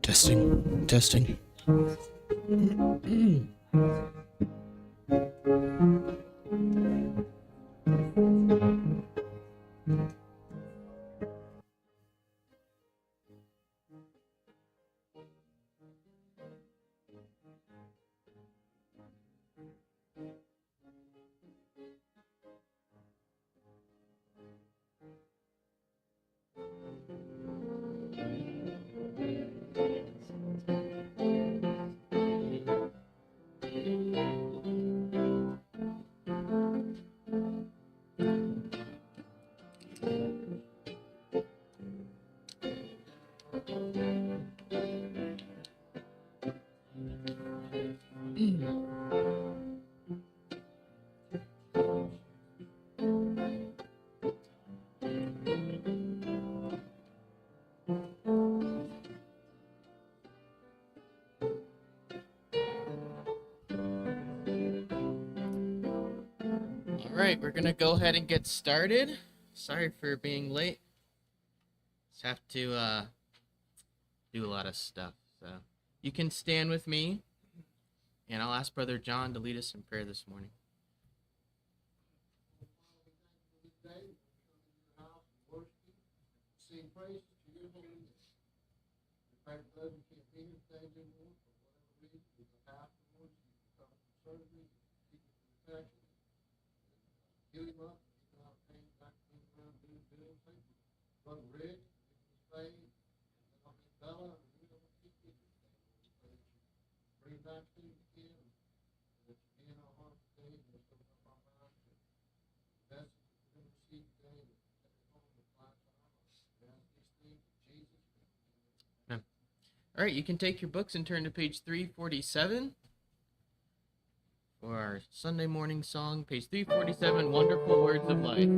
Testing, testing. All right, we're gonna go ahead and get started. Sorry for being late. Just have to do a lot of stuff. So you can stand with me, and I'll ask Brother John to lead us in prayer this morning. Sing praises to your holy name. In fact, those who can't be here today, dear Lord, for whatever reason, we have afterwards, you can come from surgery, keep it from protection, heal him up, keep him out of pain, back to him around, doing things. Brother Rick, his faith, and I'll be Bella, and we don't keep you today. We pray that you bring back to you again, and that you be in our hearts today, and just open up our minds to the message that we're going to receive today, and that it home and apply to our hearts. We ask these things in Jesus' name. All right, you can take your books and turn to page 347 for our Sunday morning song. Page 347, Wonderful Words of Life.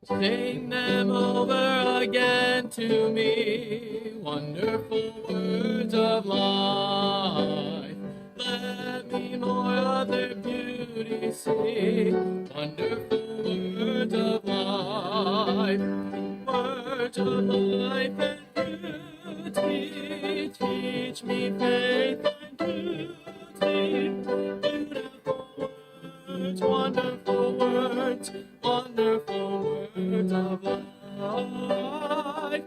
Sing them over again to me, wonderful words of life. Let me more of their beauty see, wonderful words of life. Words of life and beauty, teach me faith and duty. Beautiful words, wonderful words, wonderful words of life.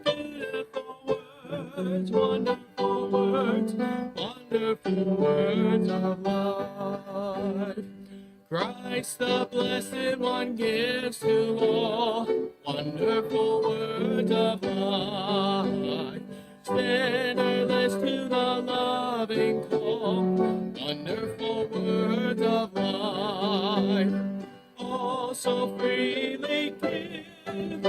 Beautiful words, wonderful words, wonderful words of life. Christ the Blessed One gives to all wonderful words of life. Sinnerless to the loving call, wonderful words of life. All so freely given,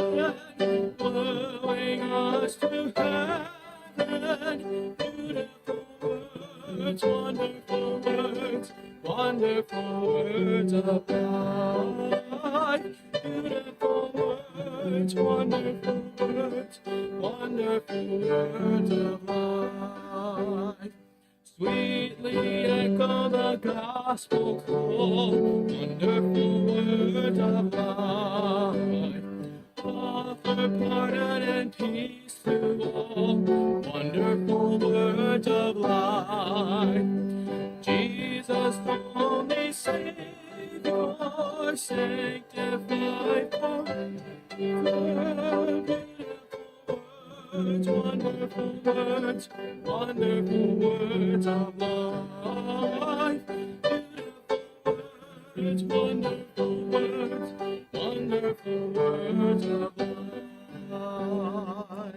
wooing us to heaven. Beautiful words, wonderful words, wonderful words of life. Beautiful words, wonderful words, wonderful words of life. Sweetly echo the gospel call, wonderful words of life. Offer pardon and peace to all, wonderful words of life. Jesus, the only Savior, sanctified forever. Words, wonderful words, wonderful words of life. Beautiful words, wonderful words, wonderful words of life.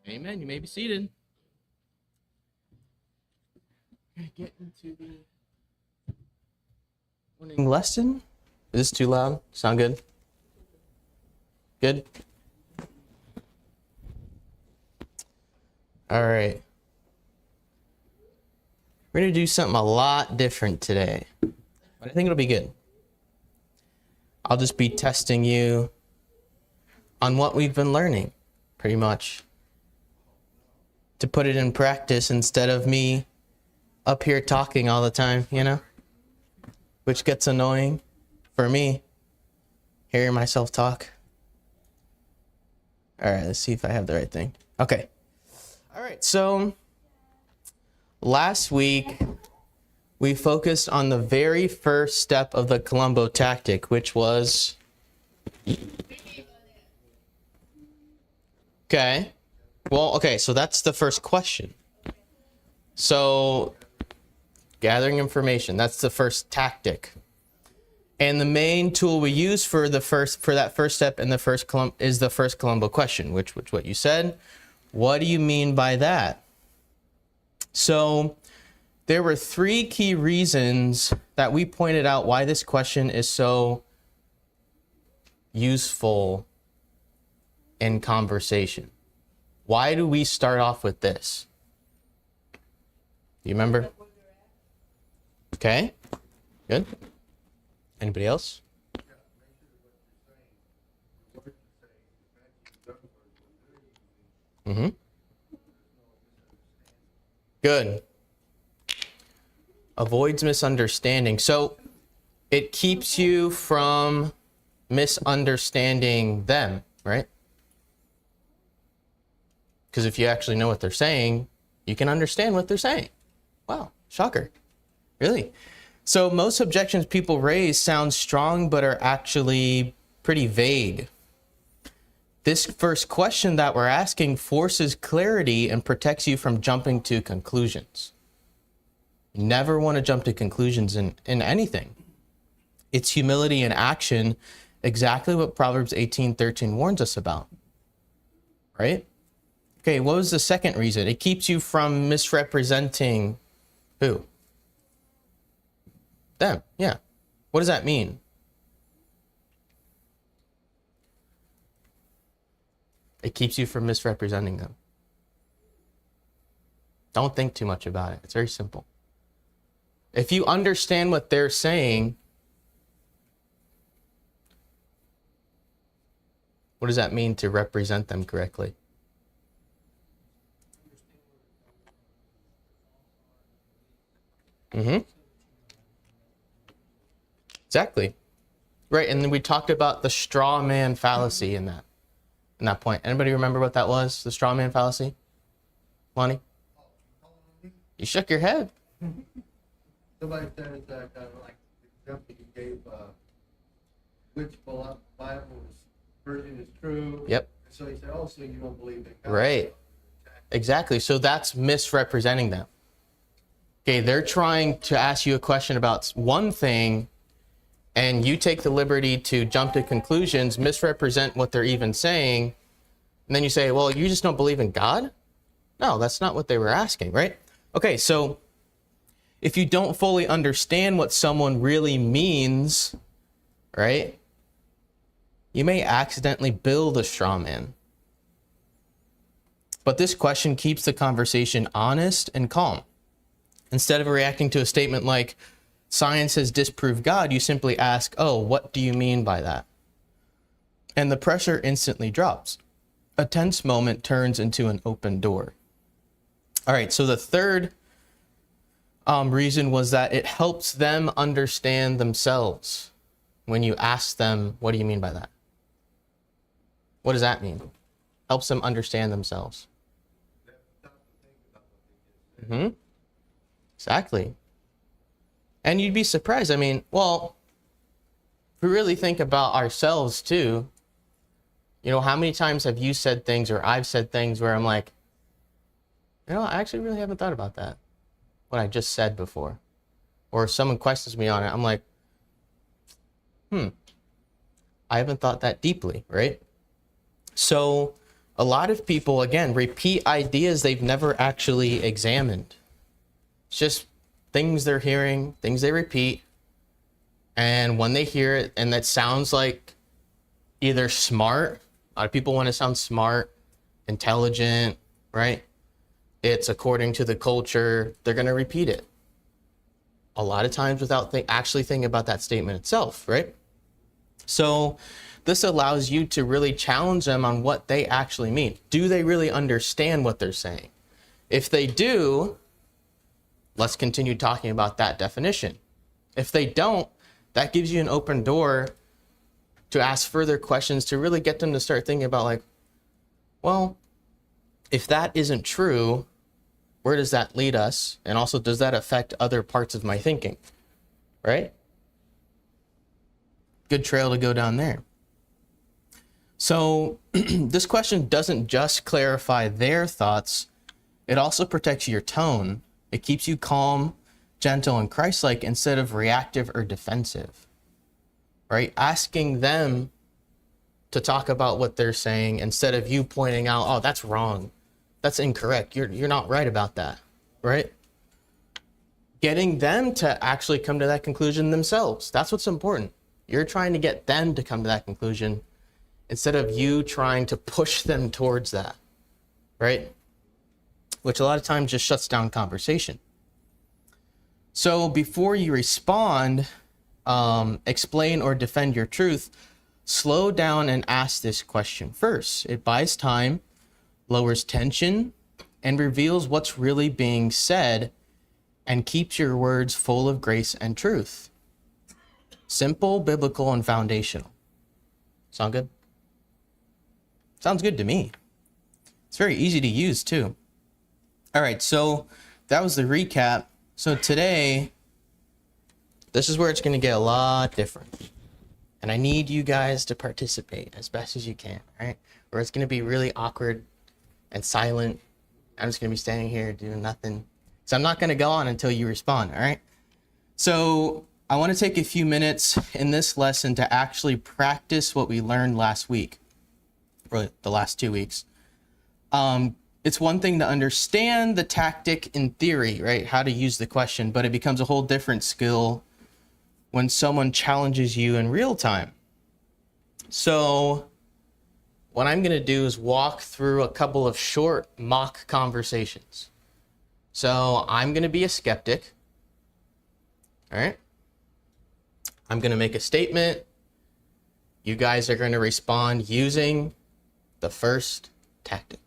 Amen. You may be seated. We're going to get into the morning lesson. Is this too loud? Sound good? Good? All right. We're going to do something a lot different today, but I think it'll be good. I'll just be testing you on what we've been learning, pretty much, to put it in practice instead of me up here talking all the time, you know, which gets annoying for me, hearing myself talk. All right, let's see if I have the right thing. Okay. All right, so last week we focused on the very first step of the Columbo tactic, which was... Okay. Well, okay, so that's the first question. So gathering information, that's the first tactic. And the main tool we use for that first step in the first is the first Columbo question, which what you said. What do you mean by that? So there were 3 key reasons that we pointed out why this question is so useful in conversation. Why do we start off with this? Do you remember? Okay, good. Anybody else? Mm-hmm. Good. Avoids misunderstanding. So it keeps you from misunderstanding them, right? Because if you actually know what they're saying, you can understand what they're saying. Wow, shocker. Really? So most objections people raise sound strong, but are actually pretty vague. This first question that we're asking forces clarity and protects you from jumping to conclusions. You never want to jump to conclusions in anything. It's humility in action, exactly what Proverbs 18:13 warns us about. Right? Okay, what was the second reason? It keeps you from misrepresenting who? Them, yeah. What does that mean? It keeps you from misrepresenting them. Don't think too much about it. It's very simple. If you understand what they're saying, what does that mean to represent them correctly? Mm-hmm. Exactly. Right, and then we talked about the straw man fallacy in that point. Anybody remember what that was, the straw man fallacy? Lonnie? You shook your head. Somebody said that, like, the example you gave, which Bible version is true. Yep. So he said, oh, so you don't believe in God. Right. Exactly. So that's misrepresenting them. Okay, they're trying to ask you a question about one thing, and you take the liberty to jump to conclusions, misrepresent what they're even saying, and then you say, well, you just don't believe in God? No, that's not what they were asking, right? Okay, so if you don't fully understand what someone really means, right, you may accidentally build a straw man. But this question keeps the conversation honest and calm. Instead of reacting to a statement like, science has disproved God, you simply ask, oh, what do you mean by that? And the pressure instantly drops. A tense moment turns into an open door. All right, so the third reason was that it helps them understand themselves. When you ask them, what do you mean by that? What does that mean? Helps them understand themselves. Mm-hmm. Exactly. And you'd be surprised. I mean, well, if we really think about ourselves too, you know, how many times have you said things or I've said things where I'm like, you know, I actually really haven't thought about that, what I just said before. Or if someone questions me on it, I'm like, I haven't thought that deeply, right? So a lot of people, again, repeat ideas they've never actually examined. It's just things they're hearing, things they repeat. And when they hear it, and that sounds like either smart, a lot of people want to sound smart, intelligent, right? It's according to the culture, they're going to repeat it. A lot of times without actually thinking about that statement itself, right? So this allows you to really challenge them on what they actually mean. Do they really understand what they're saying? If they do, let's continue talking about that definition. If they don't, that gives you an open door to ask further questions to really get them to start thinking about, like, Well, if that isn't true, where does that lead us? And also, does that affect other parts of my thinking? Right? Good trail to go down there. So this question doesn't just clarify their thoughts, it also protects your tone. It keeps you calm, gentle, and Christ-like instead of reactive or defensive. Right? Asking them to talk about what they're saying instead of you pointing out, oh, that's wrong. That's incorrect. You're not right about that. Right? Getting them to actually come to that conclusion themselves. That's what's important. You're trying to get them to come to that conclusion instead of you trying to push them towards that, right? Which a lot of times just shuts down conversation. So before you respond, explain or defend your truth, slow down and ask this question first. It buys time, lowers tension, and reveals what's really being said and keeps your words full of grace and truth. Simple, biblical, and foundational. Sound good? Sounds good to me. It's very easy to use too. All right, so that was the recap. So today, this is where it's going to get a lot different. And I need you guys to participate as best as you can, all right? Or it's going to be really awkward and silent. I'm just going to be standing here doing nothing. So I'm not going to go on until you respond, all right? So I want to take a few minutes in this lesson to actually practice what we learned last week, or the last 2 weeks. It's one thing to understand the tactic in theory, right? How to use the question, but it becomes a whole different skill when someone challenges you in real time. So what I'm going to do is walk through a couple of short mock conversations. So I'm going to be a skeptic. All right. I'm going to make a statement. You guys are going to respond using the first tactic.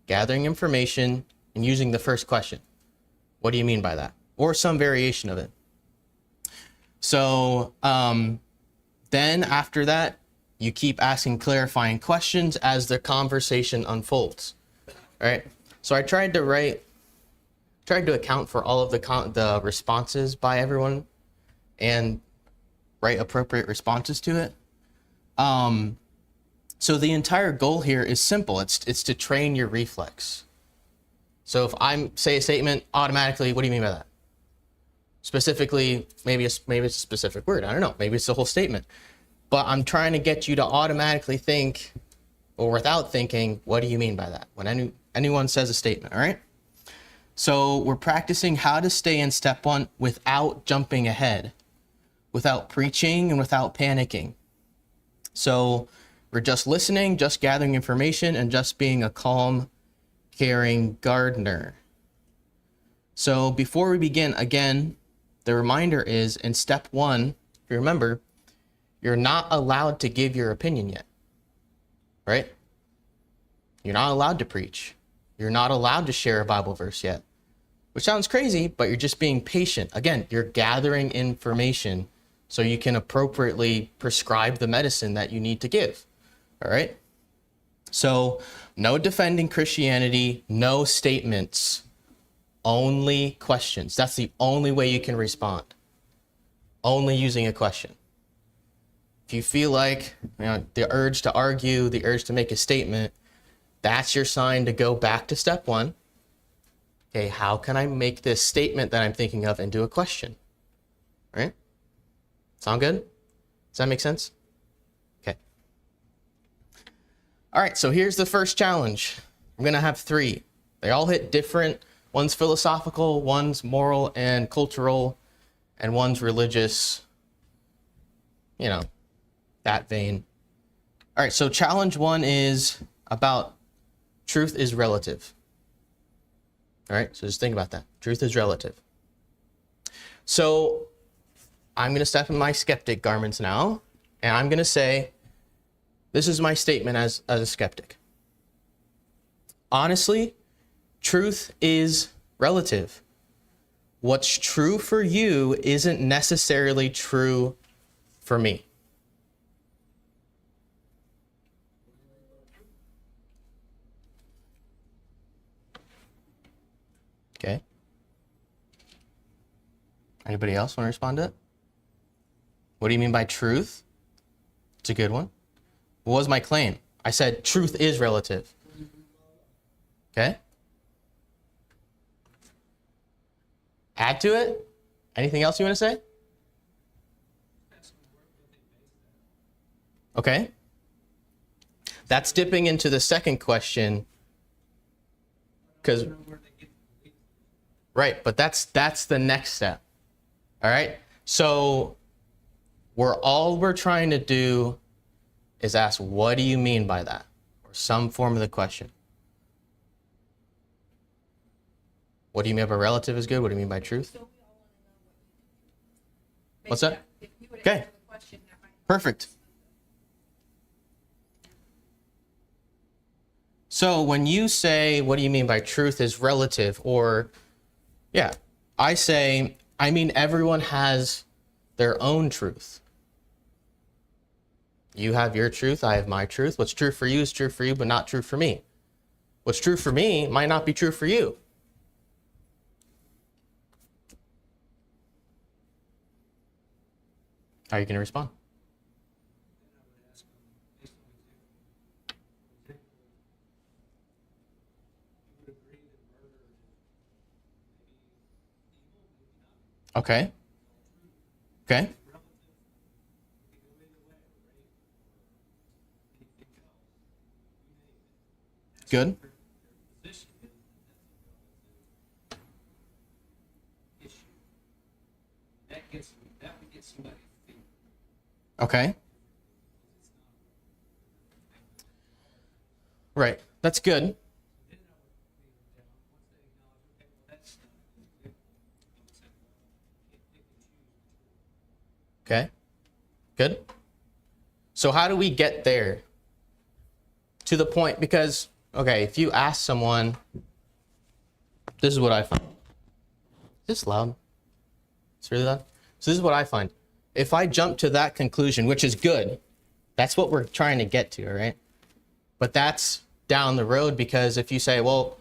Gathering information and using the first question. What do you mean by that? Or some variation of it. So then after that, you keep asking clarifying questions as the conversation unfolds. All right. So I tried to account for all of the responses by everyone and write appropriate responses to it. So the entire goal here is simple. It's to train your reflex. So if I say a statement, automatically, what do you mean by that? Specifically, maybe it's a specific word. I don't know. Maybe it's the whole statement. But I'm trying to get you to automatically think, or without thinking, what do you mean by that? When anyone says a statement, all right? So we're practicing how to stay in step one without jumping ahead, without preaching and without panicking. So we're just listening, just gathering information, and just being a calm, caring gardener. So before we begin, again, the reminder is in step one, if you remember, you're not allowed to give your opinion yet, right? You're not allowed to preach. You're not allowed to share a Bible verse yet, which sounds crazy, but you're just being patient. Again, you're gathering information so you can appropriately prescribe the medicine that you need to give. All right. So no defending Christianity, no statements, only questions. That's the only way you can respond. Only using a question. If you feel like the urge to argue, the urge to make a statement, that's your sign to go back to step one. Okay, how can I make this statement that I'm thinking of into a question? All right? Sound good? Does that make sense? Okay. All right, so here's the first challenge. I'm going to have 3. They all hit different. One's philosophical, one's moral and cultural, and one's religious. That vein. All right, so challenge 1 is about truth is relative. All right, so just think about that. Truth is relative. So I'm going to step in my skeptic garments now, and I'm going to say, this is my statement as a skeptic. Honestly, truth is relative. What's true for you isn't necessarily true for me. Okay. Anybody else want to respond to it? What do you mean by truth? It's a good one. What was my claim? I said truth is relative. Okay. Add to it? Anything else you want to say? Okay. That's dipping into the second question. Because right, but that's the next step. All right? So we're trying to do is ask, what do you mean by that? Or some form of the question. What do you mean by relative is good? What do you mean by truth? What's that? Okay. Perfect. So when you say, what do you mean by truth is relative? Or, yeah, I say, I mean everyone has their own truth. You have your truth, I have my truth. What's true for you is true for you, but not true for me. What's true for me might not be true for you. How are you going to respond? Okay. Okay. Good. Okay. Right. That's good. Okay. Good. So how do we get there to the point? Because, okay, if you ask someone, this is what I find. Is this loud? It's really loud. So this is what I find. If I jump to that conclusion, which is good, that's what we're trying to get to, all right? But that's down the road, because if you say, well,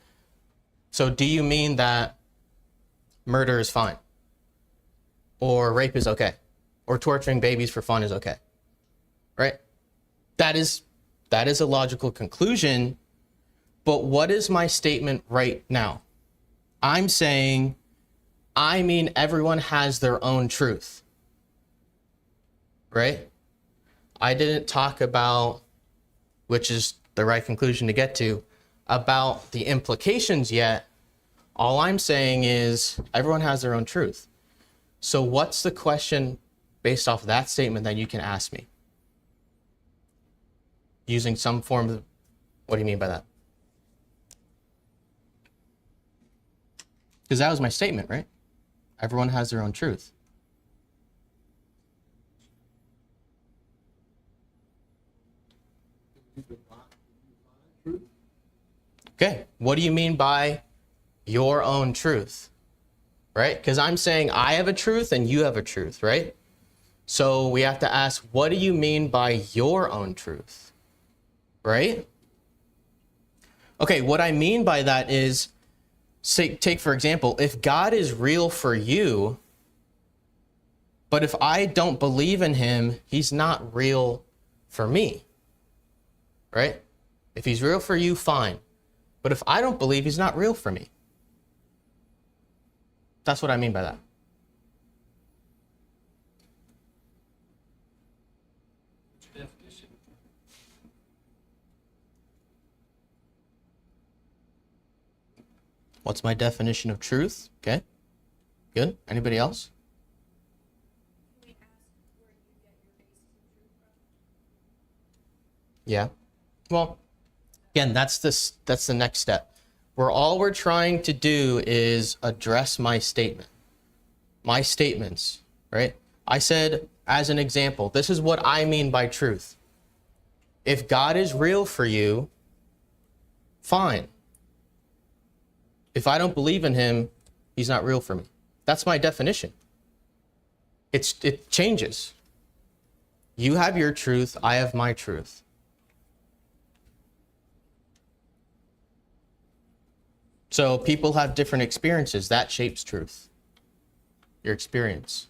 so do you mean that murder is fine? Or rape is okay? Or torturing babies for fun is okay? Right? That is a logical conclusion, but what is my statement right now? I'm saying, I mean everyone has their own truth. Right? I didn't talk about, which is the right conclusion to get to, about the implications yet. All I'm saying is everyone has their own truth. So what's the question based off that statement that you can ask me? Using some form of, what do you mean by that? Because that was my statement, right? Everyone has their own truth. Okay, what do you mean by your own truth? Right? Because I'm saying I have a truth and you have a truth, right? So we have to ask, what do you mean by your own truth? Right? Okay, what I mean by that is, say, take for example, if God is real for you, but if I don't believe in him, he's not real for me. Right? If he's real for you, fine. But if I don't believe, he's not real for me. That's what I mean by that. What's my definition of truth? Okay. Good. Anybody else? Yeah. Well, again, that's the next step. All we're trying to do is address my statement. My statements, right? I said, as an example, this is what I mean by truth. If God is real for you, fine. If I don't believe in him, he's not real for me. That's my definition. It changes. You have your truth, I have my truth. So people have different experiences. That shapes truth. Your experience.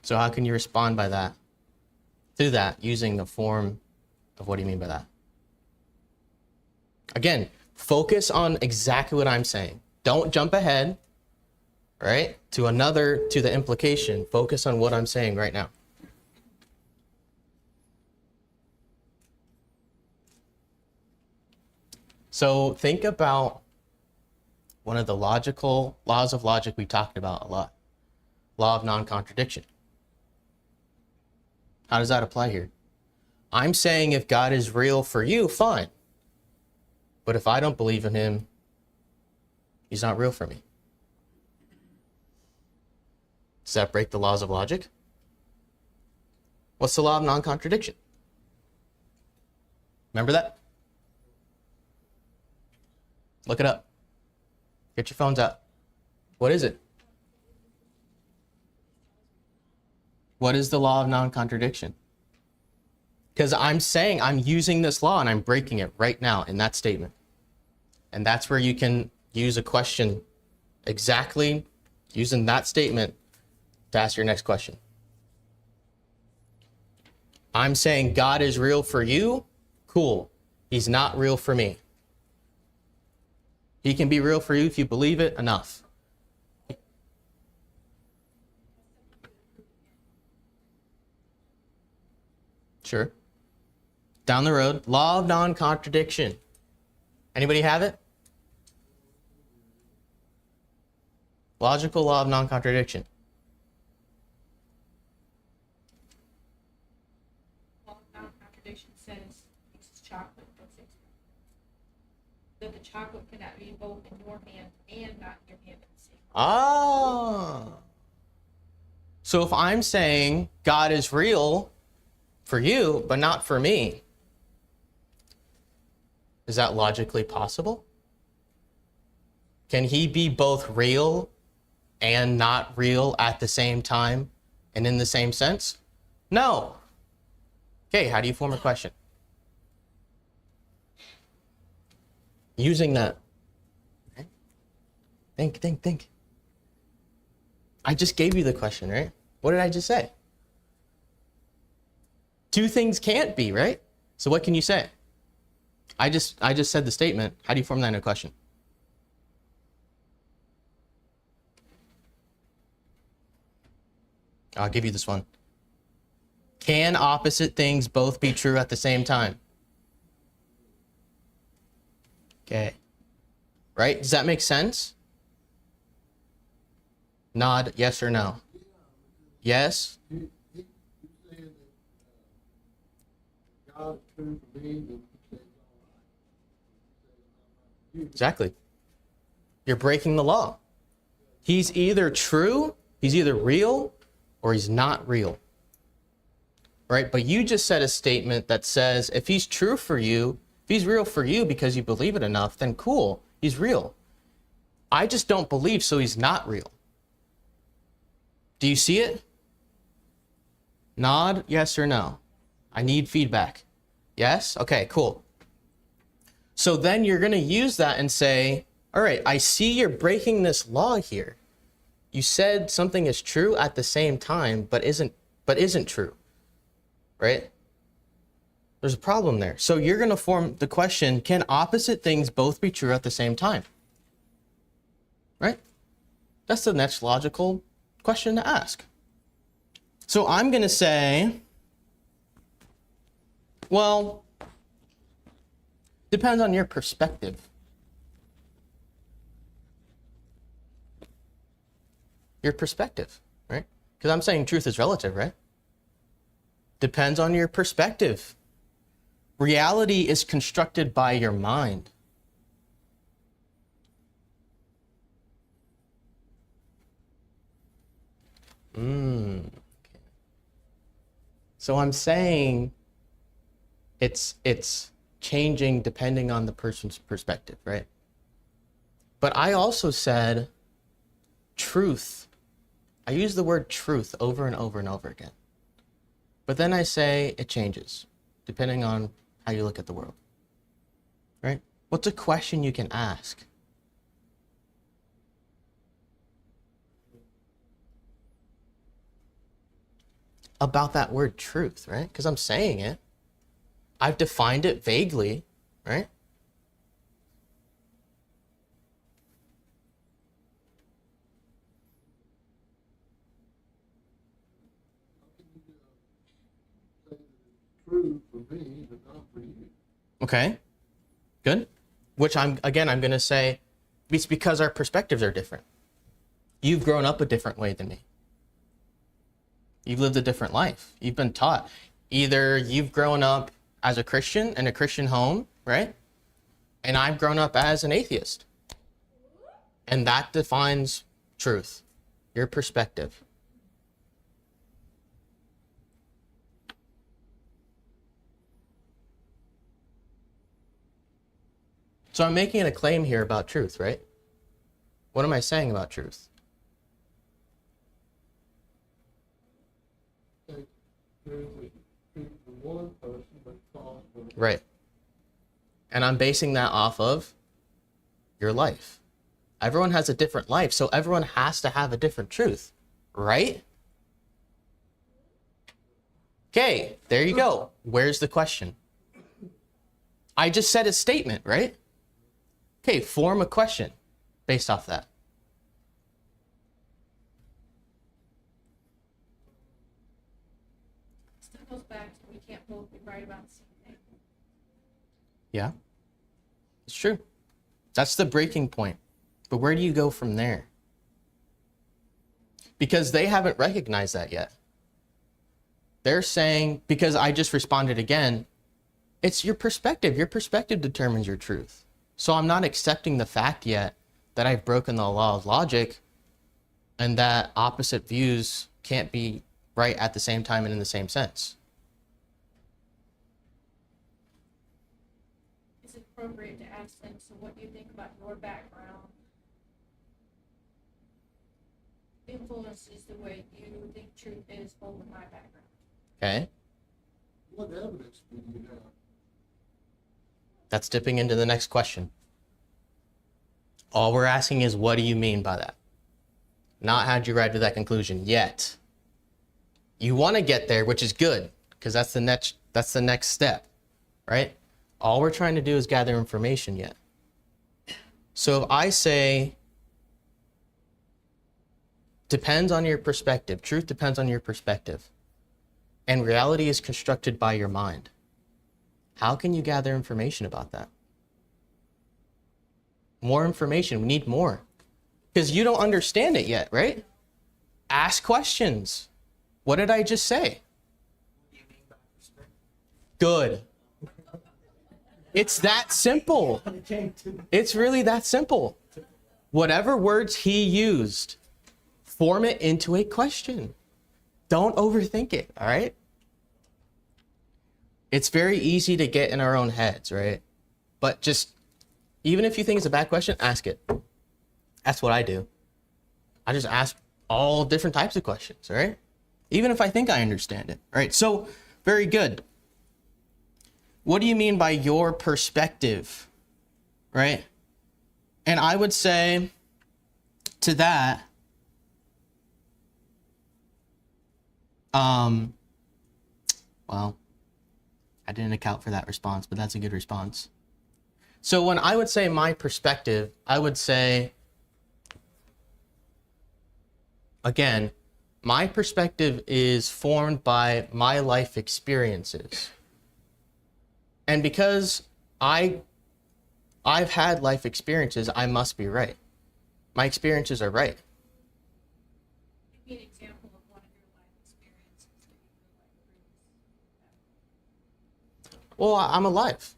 So how can you respond by that? To that, using the form of what do you mean by that? Again, focus on exactly what I'm saying. Don't jump ahead, right? To the implication. Focus on what I'm saying right now. So think about one of the logical laws of logic we talked about a lot. Law of non-contradiction. How does that apply here? I'm saying if God is real for you, fine. But if I don't believe in him, he's not real for me. Does that break the laws of logic? What's the law of non-contradiction? Remember that? Look it up. Get your phones out. What is it? What is the law of non-contradiction? Because I'm saying I'm using this law and I'm breaking it right now in that statement. And that's where you can use a question exactly using that statement to ask your next question. I'm saying God is real for you. Cool. He's not real for me. He can be real for you if you believe it enough. Sure. Down the road, law of non-contradiction. Anybody have it? Logical law of non-contradiction. Law of non-contradiction says it's chocolate, that the chocolate cannot be both in your hand and not in your hand at the same time. Ah. So if I'm saying God is real for you, but not for me, is that logically possible? Can he be both real and not real at the same time and in the same sense? No. Okay, how do you form a question? Using that. Okay. Think. I just gave you the question, right? What did I just say? Two things can't be, right? So what can you say? I just said the statement. How do you form that into a question? I'll give you this one. Can opposite things both be true at the same time? Okay. Right? Does that make sense? Nod yes or no. Yes? You saying that God's true for me, then you say it's all right. You say it's all right for you. Exactly. You're breaking the law. He's either true, he's either real, or he's not real. Right? But you just said a statement that says if he's true for you, if he's real for you because you believe it enough, then cool, he's real. I just don't believe, so he's not real. Do you see it? Nod, yes or no. I need feedback. Yes? Okay, cool. So then you're going to use that and say, all right, I see you're breaking this law here. You said something is true at the same time, but isn't true, right? There's a problem there. So you're going to form the question, can opposite things both be true at the same time? Right? That's the next logical question to ask. So I'm going to say, well, depends on your perspective. Your perspective, right? Because I'm saying truth is relative, right? Depends on your perspective. Reality is constructed by your mind. Okay. So I'm saying it's changing depending on the person's perspective, right? But I also said truth. I use the word truth over and over and over again. But then I say it changes depending on how you look at the world, right? What's a question you can ask? About that word truth, right? Because I'm saying it. I've defined it vaguely, right? Say that it's true for me, but not for you. Okay, good. Which I'm going to say it's because our perspectives are different. You've grown up a different way than me. You've lived a different life. You've been taught. Either you've grown up as a Christian in a Christian home, right? And I've grown up as an atheist. And that defines truth, your perspective. So I'm making a claim here about truth, right? What am I saying about truth? Say truth is true for one person, but false for another. Right. And I'm basing that off of your life. Everyone has a different life, so everyone has to have a different truth, right? Okay, there you go. Where's the question? I just said a statement, right? Okay, form a question based off that. Still goes back to we can't both be right about the same thing. Yeah, it's true. That's the breaking point. But where do you go from there? Because they haven't recognized that yet. They're saying, because I just responded again, it's your perspective. Your perspective determines your truth. So I'm not accepting the fact yet that I've broken the law of logic and that opposite views can't be right at the same time and in the same sense. Is it appropriate to ask them, so what do you think about your background influences the way you think truth is over my background? Okay? What evidence do you have? That's dipping into the next question. All we're asking is, what do you mean by that? Not how'd you arrive to that conclusion yet. You want to get there, which is good, because that's the next step, right? All we're trying to do is gather information yet. So if I say, depends on your perspective, truth depends on your perspective, and reality is constructed by your mind, how can you gather information about that? More information. We need more. Because you don't understand it yet, right? Ask questions. What did I just say? Good. It's that simple. It's really that simple. Whatever words he used, form it into a question. Don't overthink it, all right? It's very easy to get in our own heads, right? But just, even if you think it's a bad question, ask it. That's what I do. I just ask all different types of questions, all right? Even if I think I understand it, all right? So, very good. What do you mean by your perspective, right? And I would say to that, well, I didn't account for that response, but that's a good response. So when I would say my perspective, I would say, again, my perspective is formed by my life experiences. And because I've had life experiences, I must be right. My experiences are right. Give me an example of one of your life experiences that you feel like proves that. Well, I'm alive.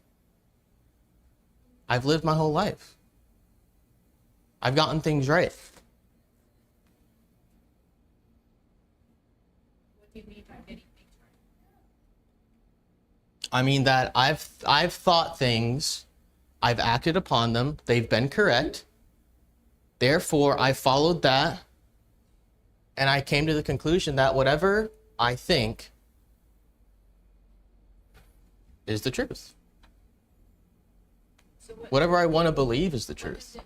I've lived my whole life. I've gotten things right. What do you mean by getting things right? I mean that I've thought things, I've acted upon them, they've been correct. Therefore, I followed that, and I came to the conclusion that whatever I think is the truth. So Whatever I want to believe is the What truth. does it mean?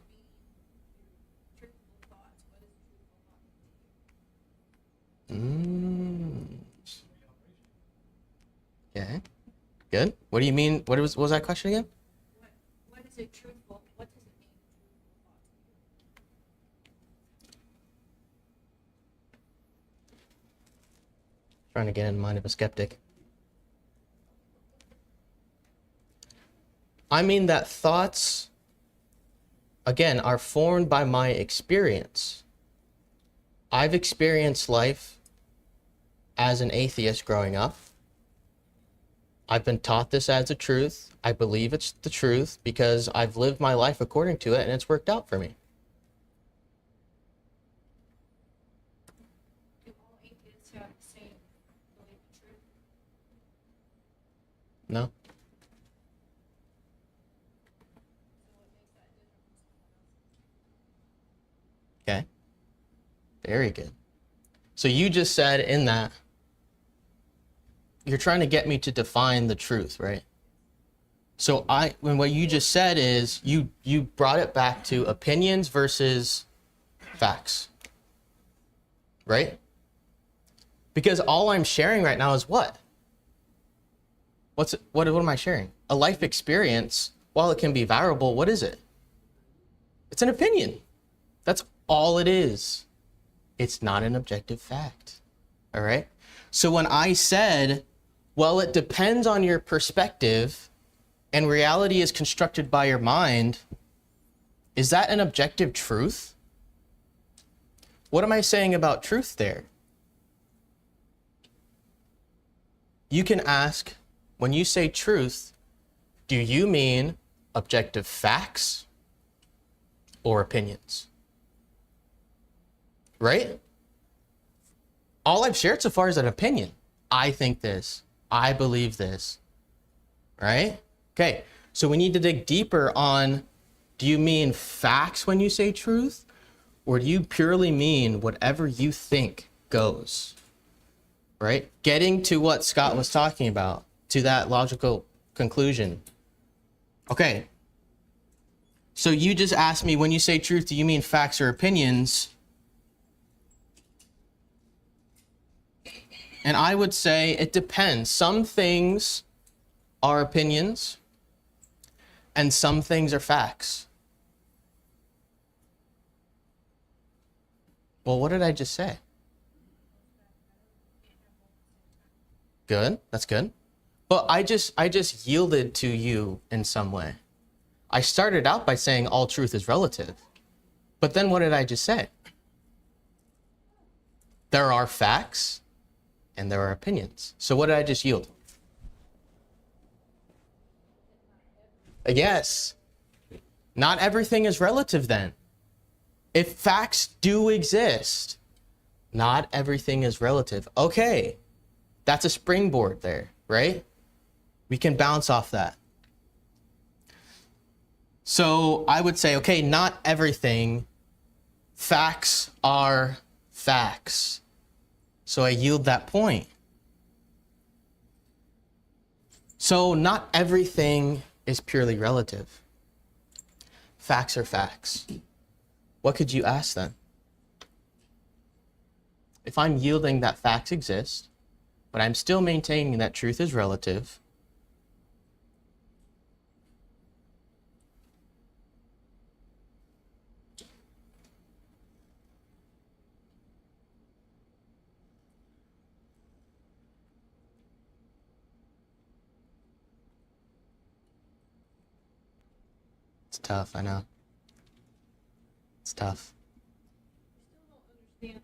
Truthful thoughts. What is truthful thought? Okay. Good. What do you mean? What was that question again? What is it truthful? What does it mean? Trying to get in the mind of a skeptic. I mean that thoughts, again, are formed by my experience. I've experienced life as an atheist growing up. I've been taught this as the truth. I believe it's the truth because I've lived my life according to it and it's worked out for me. Do all atheists have the same belief in truth? No? So what makes that different from someone else? Okay. Very good. So you just said in that, you're trying to get me to define the truth, right? So when what you just said is you brought it back to opinions versus facts, right? Because all I'm sharing right now is what? What am I sharing? A life experience. While it can be variable, what is it? It's an opinion. That's all it is. It's not an objective fact. All right? So when I said, well, it depends on your perspective and reality is constructed by your mind, is that an objective truth? What am I saying about truth there? You can ask, when you say truth, do you mean objective facts or opinions? Right? All I've shared so far is an opinion. I think this. I believe this. Right? Okay. So we need to dig deeper on, do you mean facts when you say truth? Or do you purely mean whatever you think goes? Right? Getting to what Scott was talking about, to that logical conclusion. Okay. So you just asked me, when you say truth, do you mean facts or opinions? And I would say it depends. Some things are opinions and some things are facts. Well, what did I just say? Good. That's good. But I just yielded to you in some way. I started out by saying all truth is relative. But then what did I just say? There are facts and there are opinions. So what did I just yield? Yes. Not everything is relative then. If facts do exist, not everything is relative. Okay. That's a springboard there, right? We can bounce off that. So I would say, okay, not everything. Facts are facts. So I yield that point. So not everything is purely relative. Facts are facts. What could you ask then? If I'm yielding that facts exist, but I'm still maintaining that truth is relative, it's tough, I know. It's tough. Still don't understand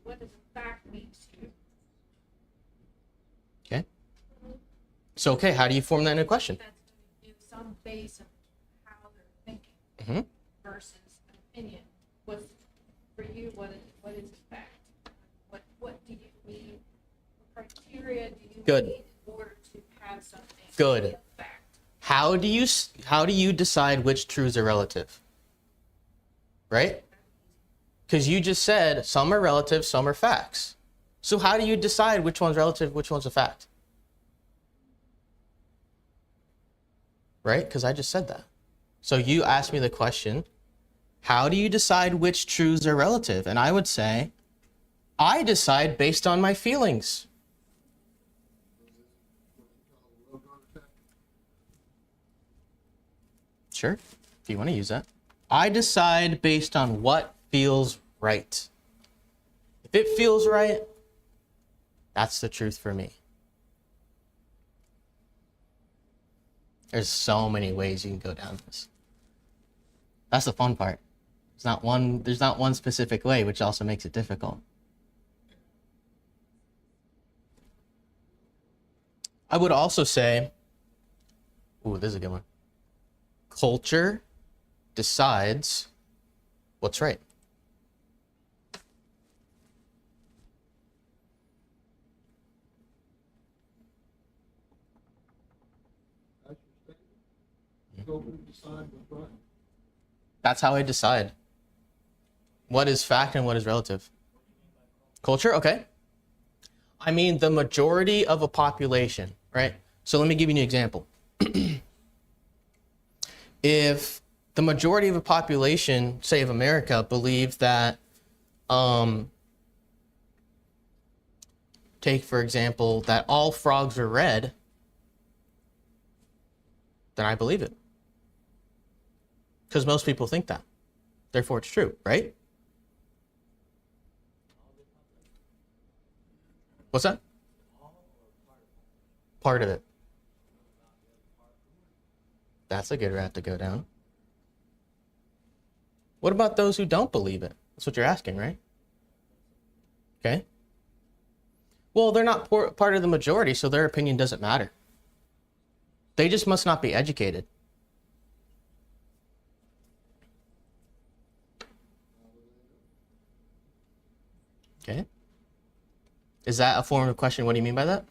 what does a fact mean to you? Okay. So, okay, how do you form that into a question? That's going to give some base of how they're thinking Mm-hmm. versus an opinion. What's for you? What is a fact? What do you need? What criteria do you Good. need in order to have something Good. be a fact? How do you decide which truths are relative? Right? Because you just said some are relative, some are facts. So how do you decide which one's relative, which one's a fact? right? Because I just said that. So you asked me the question, how do you decide which truths are relative? And I would say, I decide based on my feelings. Sure, if you want to use that. I decide based on what feels right. If it feels right, that's the truth for me. There's so many ways you can go down this. That's the fun part. There's not one specific way, which also makes it difficult. I would also say, ooh, this is a good one. Culture decides what's right. That's your statement. Go and decide what's right. That's how I decide what is fact and what is relative. Culture, okay. I mean the majority of a population, right? So let me give you an example. If the majority of a population, say of America, believe that, take for example, that all frogs are red, then I believe it. Because most people think that. Therefore, it's true, right? What's that? Part of it. That's a good route to go down. What about those who don't believe it? That's what you're asking, right? Okay. Well, they're not part of the majority, so their opinion doesn't matter. They just must not be educated. Okay. Is that a form of question? What do you mean by that?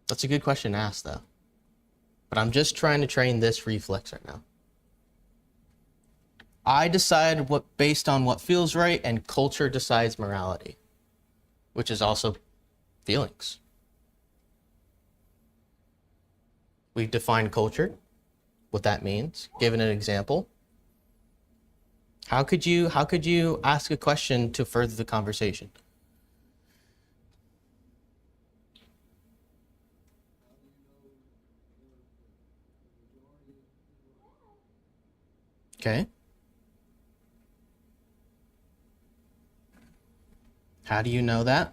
That's a good question to ask, though. But I'm just trying to train this reflex right now. I decide what based on what feels right, and culture decides morality, which is also feelings. We've defined culture, what that means, given an example. How could you ask a question to further the conversation? Okay. How do you know that?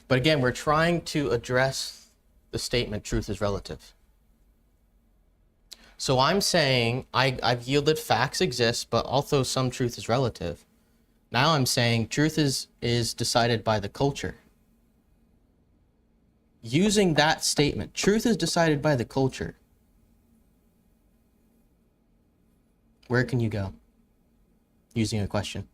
But again, we're trying to address the statement, truth is relative. So I'm saying I've yielded facts exist, but also some truth is relative. Now I'm saying truth is decided by the culture. Using that statement, truth is decided by the culture. Where can you go? Using a question.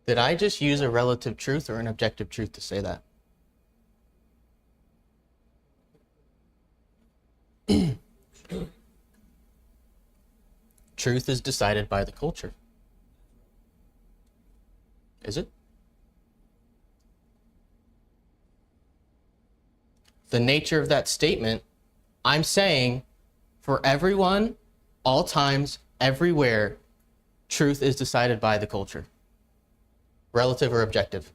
Did I just use a relative truth or an objective truth to say that? Truth is decided by the culture. Is it? The nature of that statement, I'm saying for everyone, all times, everywhere, truth is decided by the culture. Relative or objective?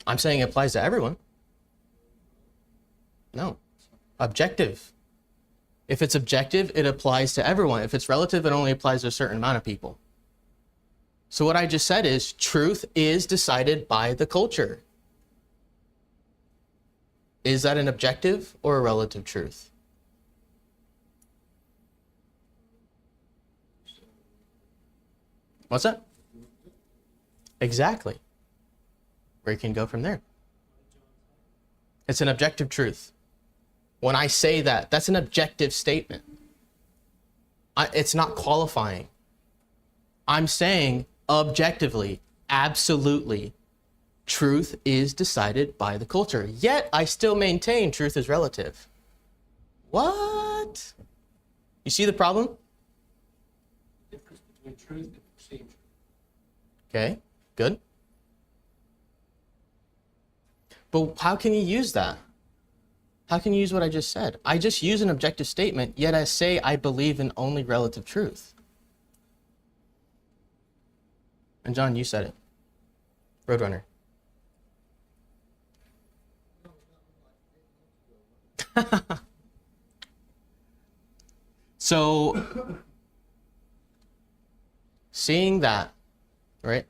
I'm saying it applies to everyone. No. Objective. If it's objective, it applies to everyone. If it's relative, it only applies to a certain amount of people. So what I just said is truth is decided by the culture. Is that an objective or a relative truth? What's that? Exactly. Where you can go from there. It's an objective truth. When I say that, that's an objective statement. It's not qualifying. I'm saying objectively, absolutely, truth is decided by the culture. Yet I still maintain truth is relative. What? You see the problem? The difference between truth and procedure. Okay, good. But how can you use that? How can you use what I just said? I just use an objective statement, yet I say I believe in only relative truth. And John, you said it. Roadrunner. So, seeing that, right?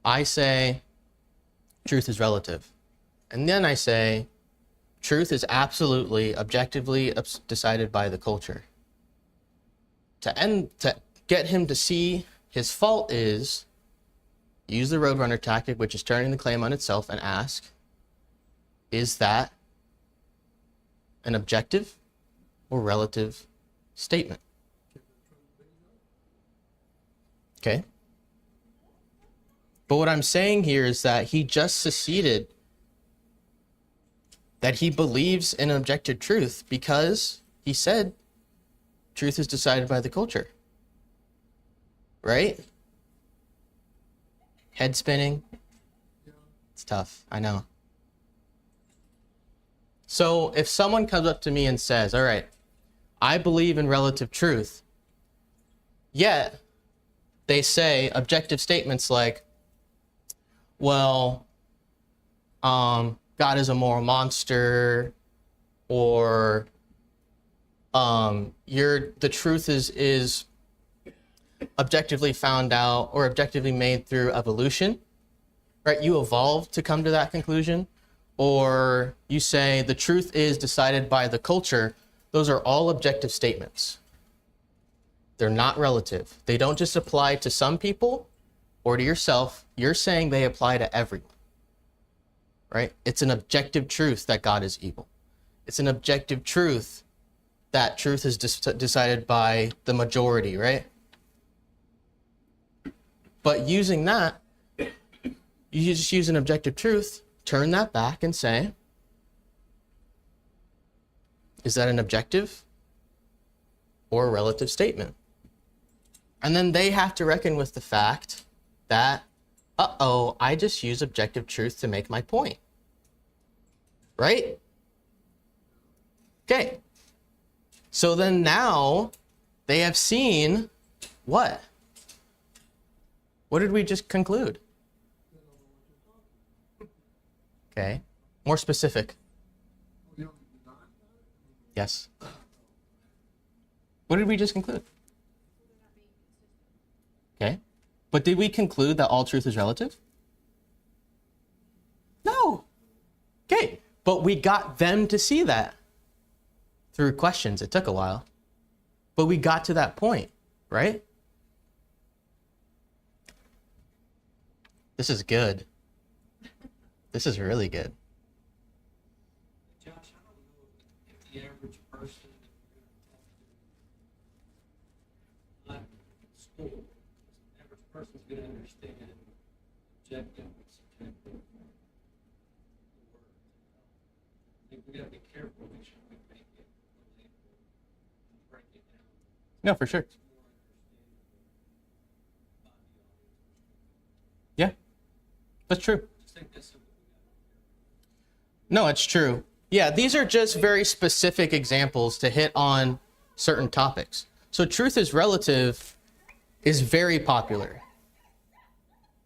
I say truth is relative. And then I say truth is absolutely, objectively decided by the culture. To get him to see his fault is use the Roadrunner tactic, which is turning the claim on itself, and ask, is that an objective or relative statement? Okay. But what I'm saying here is that he just seceded that he believes in objective truth because he said truth is decided by the culture. Right? Head spinning. It's tough, I know. So if someone comes up to me and says, all right, I believe in relative truth, yet they say objective statements like, well, God is a moral monster, or the truth is objectively found out or objectively made through evolution, right? You evolved to come to that conclusion, or you say the truth is decided by the culture. Those are all objective statements. They're not relative. They don't just apply to some people or to yourself. You're saying they apply to everyone, right? It's an objective truth that God is evil. It's an objective truth that truth is decided by the majority, right? But using that, you just use an objective truth, turn that back and say, is that an objective or a relative statement? And then they have to reckon with the fact that, I just use objective truth to make my point. Right? Okay. So then now they have seen what? What did we just conclude? Okay. More specific. Yes. What did we just conclude? Okay. But did we conclude that all truth is relative? No. Okay. But we got them to see that through questions. It took a while. But we got to that point, right? This is good. This is really good. Josh, I don't know if the average person not in school, the average person's going to understand objective and subjective the word. I think we got to be careful, make sure we make it relatable and break it down. No, for sure. It's more understandable by the audience. Yeah, that's true. I just think that's something we got to be careful. No, it's true. Yeah, these are just very specific examples to hit on certain topics. So truth is relative is very popular,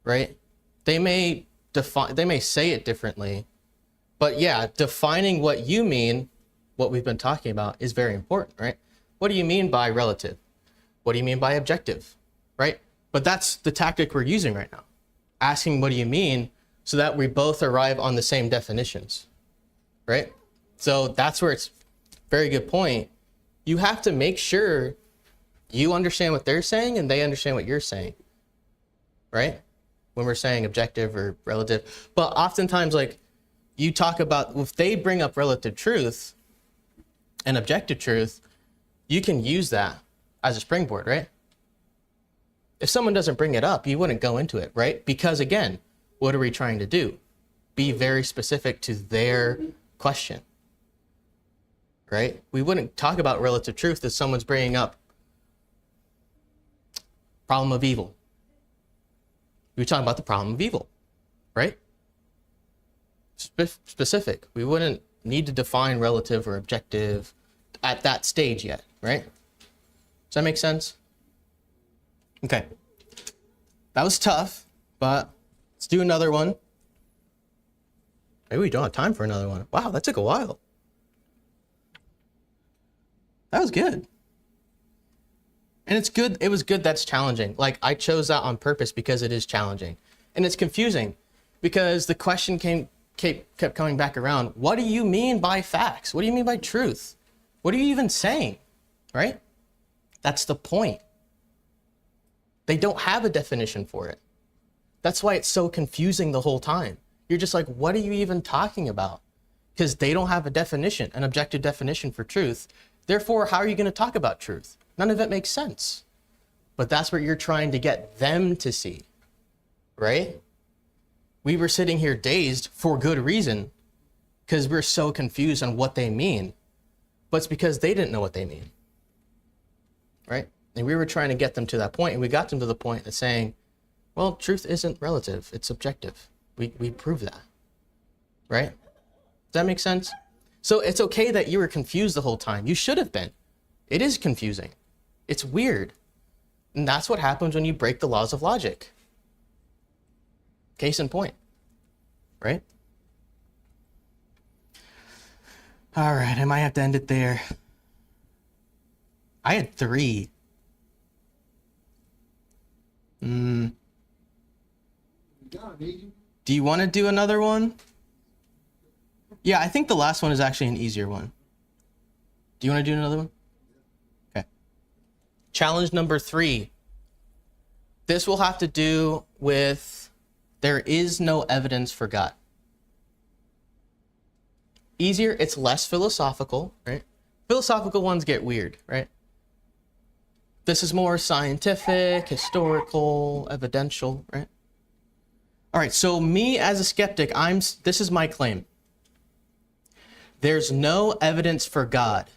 right? They may say it differently, but yeah, defining what you mean, what we've been talking about, is very important, right? What do you mean by relative? What do you mean by objective, right? But that's the tactic we're using right now. Asking what do you mean so that we both arrive on the same definitions, right? So that's where it's very good point. You have to make sure You understand what they're saying and they understand what you're saying, right? When we're saying objective or relative. But oftentimes, like, you talk about, if they bring up relative truth and objective truth, you can use that as a springboard, right? If someone doesn't bring it up, you wouldn't go into it, right? Because again, what are we trying to do? Be very specific to their question, right? We wouldn't talk about relative truth if someone's bringing up problem of evil. We talk about the problem of evil, right? Specific. We wouldn't need to define relative or objective at that stage yet, right? Does that make sense? Okay. That was tough, but let's do another one. Maybe we don't have time for another one. Wow, that took a while. That was good. And it's good. It was good that's challenging. Like, I chose that on purpose because it is challenging. And it's confusing because the question kept coming back around. What do you mean by facts? What do you mean by truth? What are you even saying? Right? That's the point. They don't have a definition for it. That's why it's so confusing the whole time. You're just like, what are you even talking about? Because they don't have a definition, an objective definition for truth. Therefore, how are you going to talk about truth? None of it makes sense. But that's what you're trying to get them to see, right? We were sitting here dazed for good reason because we're so confused on what they mean. But it's because they didn't know what they mean, right? And we were trying to get them to that point, and we got them to the point of saying, well, truth isn't relative, it's objective. We prove that, right? Does that make sense? So it's okay that you were confused the whole time. You should have been. It is confusing. It's weird. And that's what happens when you break the laws of logic. Case in point, right? All right, I might have to end it there. I had 3. You got an easy one? Do you want to do another one? Yeah, I think the last one is actually an easier one. Do you want to do another one? Okay. Challenge number 3. This will have to do with there is no evidence for God. Easier, it's less philosophical, right? Philosophical ones get weird, right? This is more scientific, historical, evidential, right? All right, so me as a skeptic, this is my claim. There's no evidence for God.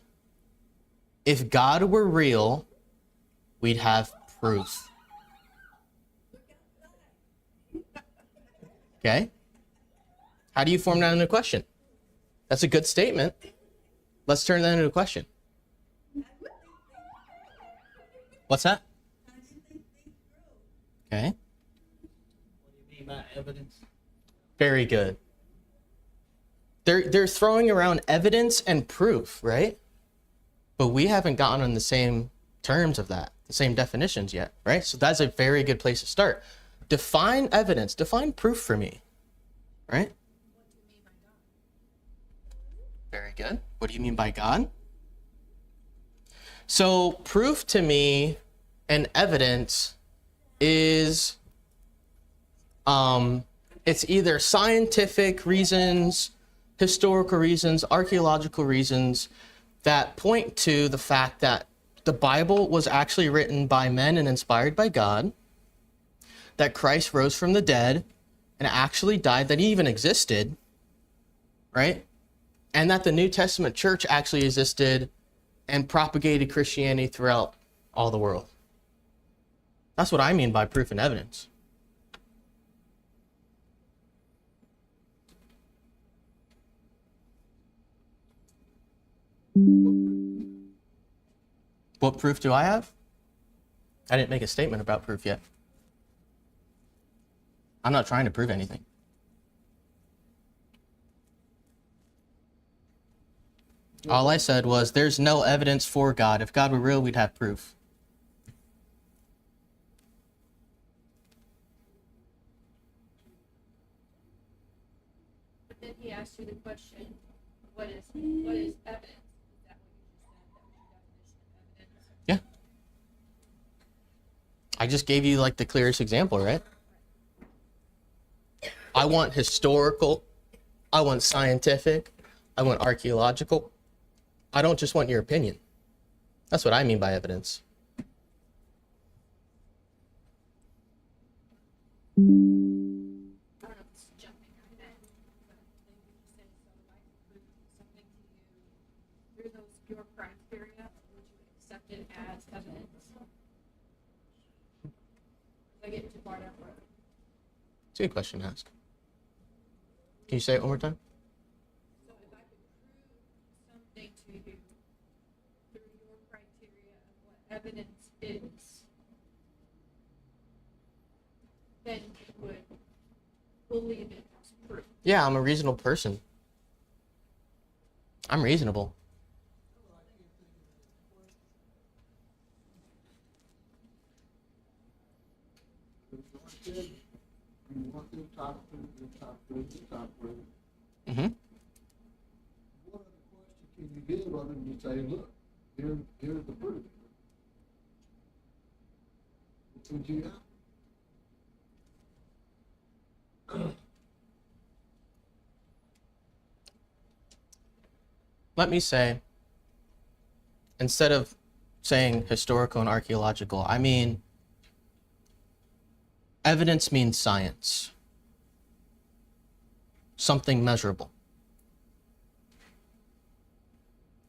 If God were real, we'd have proof. Okay? How do you form that into a question? That's a good statement. Let's turn that into a question. What's that? Okay. What do you mean by evidence? Very good. They're throwing around evidence and proof, right? But we haven't gotten on the same terms of that, the same definitions yet, right? So that's a very good place to start. Define evidence, define proof for me, right? Very good. What do you mean by God? So proof to me and evidence is it's either scientific reasons, historical reasons, archaeological reasons that point to the fact that the Bible was actually written by men and inspired by God, that Christ rose from the dead and actually died, that he even existed, right? And that the New Testament church actually existed and propagated Christianity throughout all the world. That's what I mean by proof and evidence. What proof do I have? I didn't make a statement about proof yet. I'm not trying to prove anything. All I said was there's no evidence for God. If God were real, we'd have proof. But then he asked you the question, what is evidence? Is that what you just said? That was your definition of evidence? Yeah. I just gave you like the clearest example, right? I want historical, I want scientific, I want archaeological. I don't just want your opinion. That's what I mean by evidence. I don't know if it's jumping ahead, but maybe you said so, like, prove something to you through those, your criteria, would you accept it as evidence? I get too far down the road. It's a good question to ask. Can you say it one more time? So if I could prove something to you through your criteria of what evidence is, then you would believe it as proof. Yeah, I'm a reasonable person. I'm reasonable. You want them top three, the top three, the top three. Mm-hmm. What other question can you give other than to say, look, here's the proof? What would you have? Let me say, instead of saying historical and archaeological, I mean, evidence means science. Something measurable.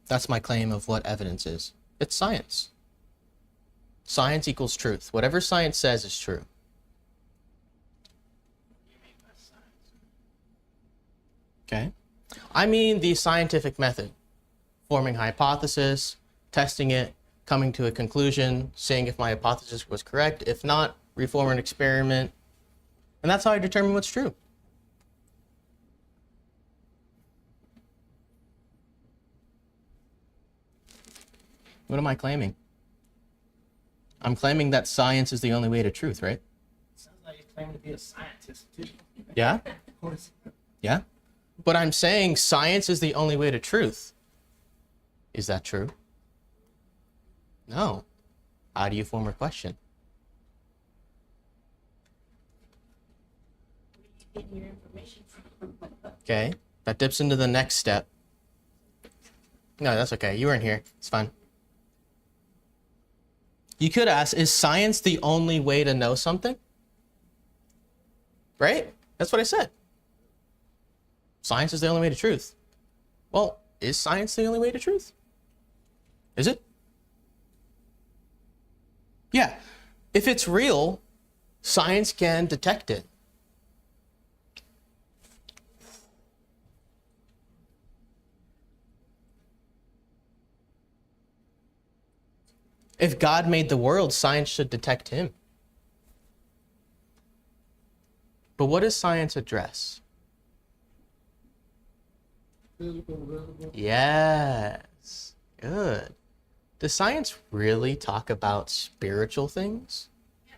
That's my claim of what evidence is. It's science. Science equals truth. Whatever science says is true. Okay? I mean the scientific method. Forming a hypothesis, testing it, coming to a conclusion, seeing if my hypothesis was correct. If not, reform an experiment. And that's how I determine what's true. What am I claiming? I'm claiming that science is the only way to truth, right? Sounds like you're claiming to be a scientist too. Yeah? Yeah? But I'm saying science is the only way to truth. Is that true? No. How do you form a question? Where you get your information from. Okay, that dips into the next step. No, that's okay. You weren't here. It's fine. You could ask, is science the only way to know something? Right? That's what I said. Science is the only way to truth. Well, is science the only way to truth? Is it? Yeah. If it's real, science can detect it. If God made the world, science should detect him. But what does science address? Physical, visible. Yes. Good. Does science really talk about spiritual things? Yes,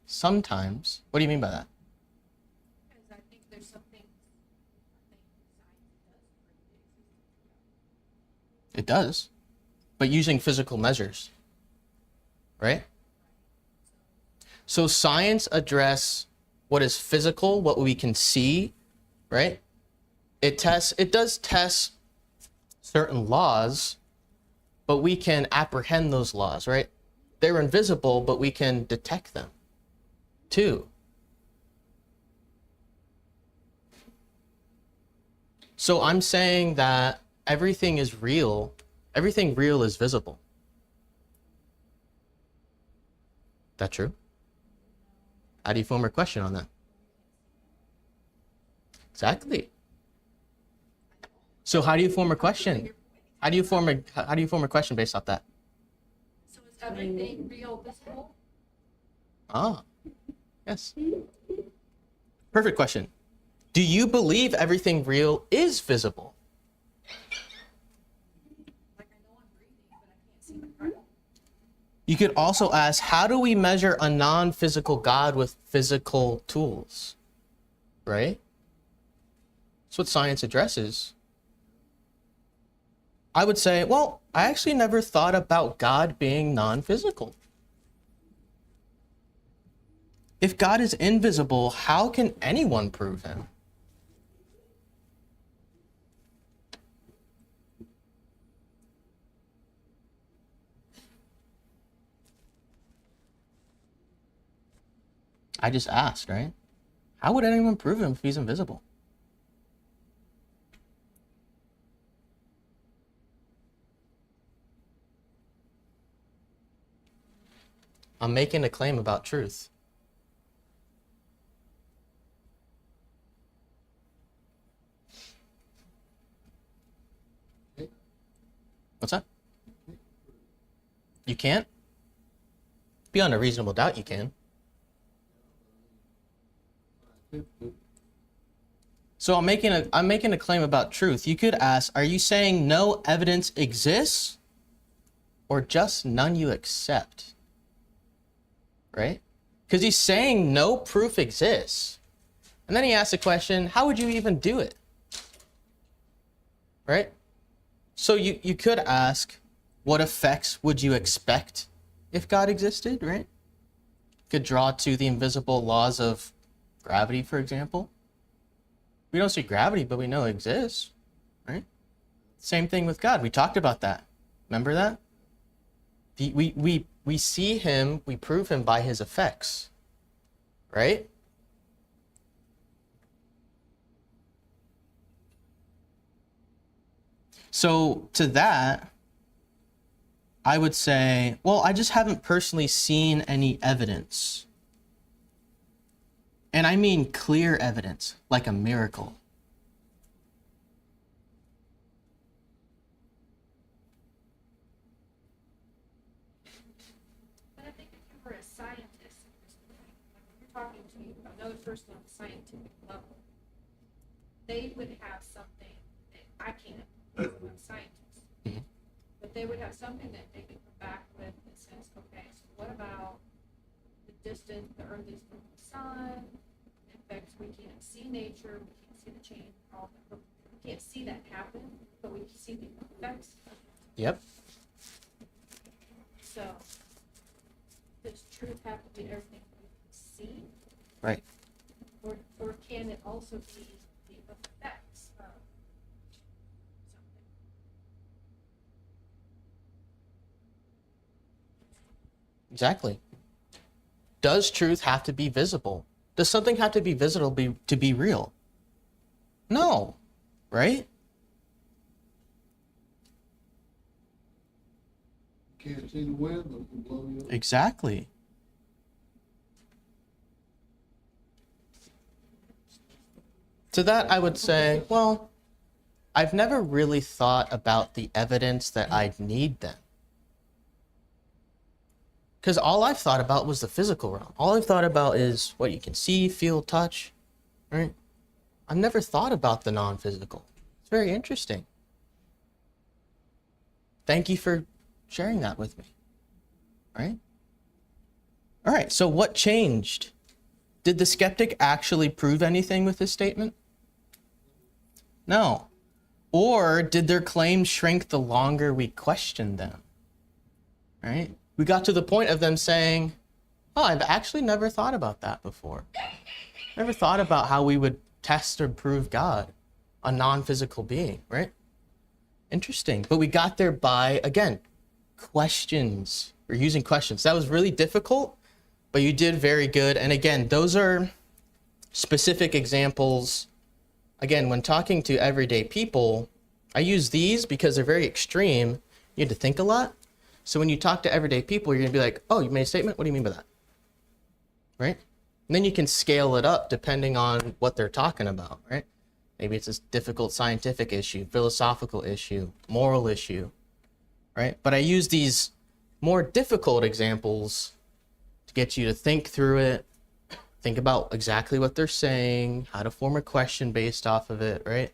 Sometimes. What do you mean by that? because I think there's some things I think science does bring to existence. It does. But using physical measures. Right? So science address what is physical, what we can see, right? It does test certain laws, but we can apprehend those laws, right? They're invisible, but we can detect them too. So I'm saying that everything is real. Everything real is visible. That true? How do you form a question on that? Exactly. So how do you form a question? How do you form a question based off that? So is everything real visible? Ah, yes. Perfect question. Do you believe everything real is visible? Like I know I'm breathing, but I can't see my breath. You could also ask, how do we measure a non-physical God with physical tools? Right? That's what science addresses. I would say, well, I actually never thought about God being non-physical. If God is invisible, how can anyone prove him? I just asked, right? How would anyone prove him if he's invisible? I'm making a claim about truth. What's that? You can't? Beyond a reasonable doubt, you can. So I'm making a claim about truth. You could ask, are you saying no evidence exists or just none you accept? Right? Because he's saying no proof exists. And then he asks the question, how would you even do it? Right? So you could ask, what effects would you expect if God existed, right? Could draw to the invisible laws of gravity, for example. We don't see gravity, but we know it exists, right? Same thing with God. We talked about that. Remember that? We see him, we prove him by his effects, right? So to that, I would say, well, I just haven't personally seen any evidence. And I mean clear evidence, like a miracle. But I think if you were a scientist at this point, like when you're talking to another person on a scientific level, they would have something that I can't, because I'm not a scientist. Mhm. But they would have something that they could come back with that says, okay, so what about the distance the Earth is from the sun? In fact, we can't see nature, we can't see the change, all that. We can't see that happen, but we can see the effects of it. Yep. So, does truth have to be everything we can see? Right. Or can it also be the effects of something? Exactly. Does truth have to be visible? Does something have to be visible to be real? No. Right? Can't see the wind, but it can blow you up. Exactly. To that, I would say, well, I've never really thought about the evidence that I'd need then. Because all I've thought about was the physical realm. All I've thought about is what you can see, feel, touch, right? I've never thought about the non-physical. It's very interesting. Thank you for sharing that with me, right? All right, so what changed? Did the skeptic actually prove anything with this statement? No. Or did their claims shrink the longer we questioned them? Right? We got to the point of them saying, oh, I've actually never thought about that before. Never thought about how we would test or prove God, a non-physical being, right? Interesting. But we got there by, again, questions. We're using questions. That was really difficult, but you did very good. And again, those are specific examples. Again, when talking to everyday people, I use these because they're very extreme. You had to think a lot. So when you talk to everyday people, you're going to be like, oh, you made a statement? What do you mean by that? Right? And then you can scale it up depending on what they're talking about, right? Maybe it's a difficult scientific issue, philosophical issue, moral issue, right? But I use these more difficult examples to get you to think through it, think about exactly what they're saying, how to form a question based off of it, right?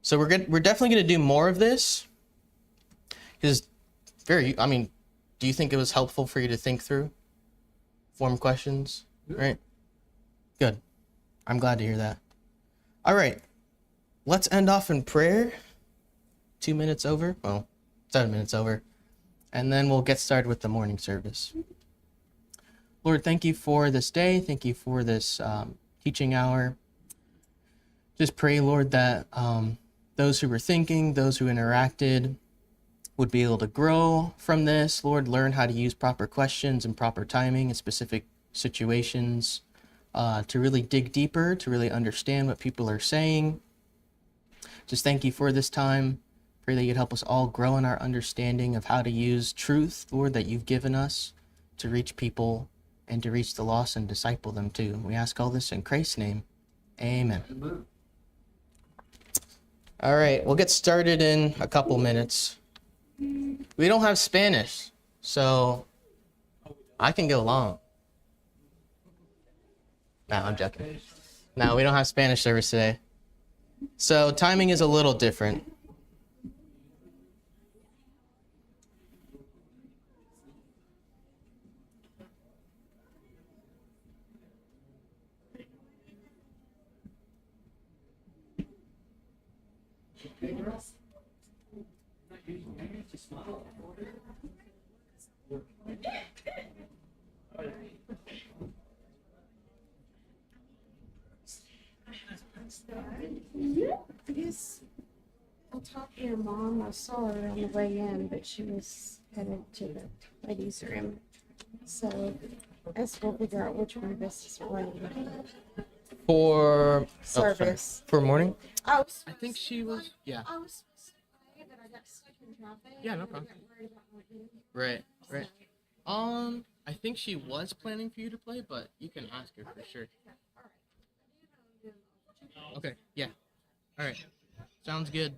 So we're definitely going to do more of this. Because do you think it was helpful for you to think through, form questions, right? Good. I'm glad to hear that. All right, let's end off in prayer. 2 minutes over, well, 7 minutes over, and then we'll get started with the morning service. Lord, thank you for this day. Thank you for this teaching hour. Just pray, Lord, that those who were thinking, those who interacted, would be able to grow from this. Lord, learn how to use proper questions and proper timing in specific situations, to really dig deeper, to really understand what people are saying. Just thank you for this time. Pray that you'd help us all grow in our understanding of how to use truth, Lord, that you've given us to reach people and to reach the lost and disciple them too. We ask all this in Christ's name. Amen. Amen. All right, we'll get started in a couple minutes. We don't have Spanish, so I can go long. No, I'm joking. No, we don't have Spanish service today. So timing is a little different. Yes. I talked to your mom. I saw her on the way in, but she was headed to the ladies' room. So I guess we'll figure out which one of us is running For service. for morning? I was I think she was. Yeah. I was supposed to play, but I got stuck in traffic. Yeah, no and I problem. got worried about not getting Right. Right. I think she was planning for you to play, but you can ask her for sure. Okay. Yeah. All right. Sounds good.